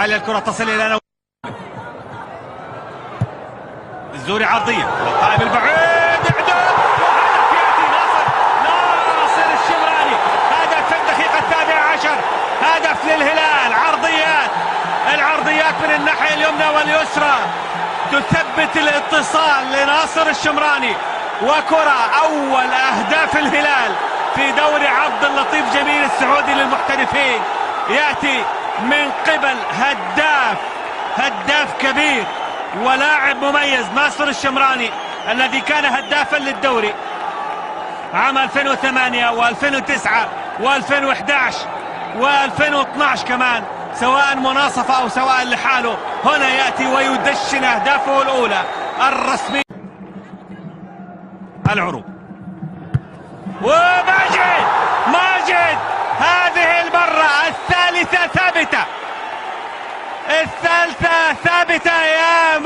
عالية الكرة تصل إلى الزوري عرضية القائم البعيد إعداد وهدف يأتي ناصر الشمراني. هدف في الدقيقة 17 هدف للهلال. العرضيات من الناحية اليمنى واليسرى تثبت الاتصال لناصر الشمراني، وكرة أول أهداف الهلال في دوري عبد اللطيف جميل السعودي للمحترفين يأتي من قبل هداف كبير ولاعب مميز ناصر الشمراني الذي كان هدافا للدوري عام 2008 و2009 و2011 و2012 كمان، سواء مناصفة أو سواء لحاله. هنا يأتي ويدشن أهدافه الأولى الرسمية. العروض وماجد هذه المرة الثالثة ثابتة يا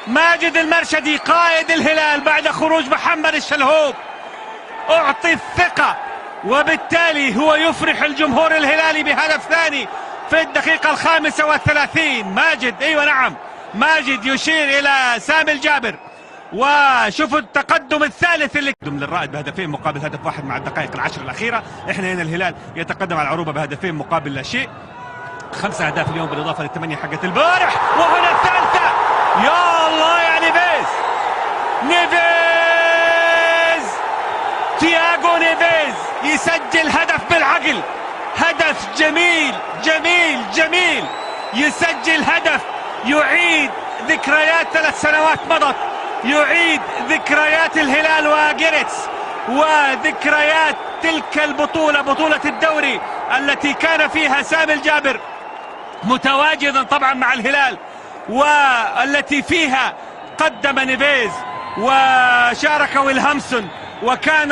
ماجد المرشدي قائد الهلال بعد خروج محمد الشلهوب أعطي الثقة، وبالتالي هو يفرح الجمهور الهلالي بهدف ثاني في الدقيقة 35. ماجد يشير إلى سامي الجابر، وشوفوا التقدم الثالث اللي قدم للرائد بهدفين مقابل هدف واحد مع الدقائق العشر الأخيرة. احنا هنا الهلال يتقدم على العروبة بهدفين مقابل لا شيء. 5 أهداف اليوم بالإضافة لل8 حقت البارح، وهنا الثالثة. يا الله يا تياغو نيفيز يسجل هدف بالعقل، هدف جميل يسجل هدف يعيد ذكريات 3 سنوات مضت، يعيد ذكريات الهلال وجيرتس وذكريات تلك البطولة، بطولة الدوري التي كان فيها سامي الجابر متواجدا طبعا مع الهلال، والتي فيها قدم نيفيز وشارك ويلهامسون وكان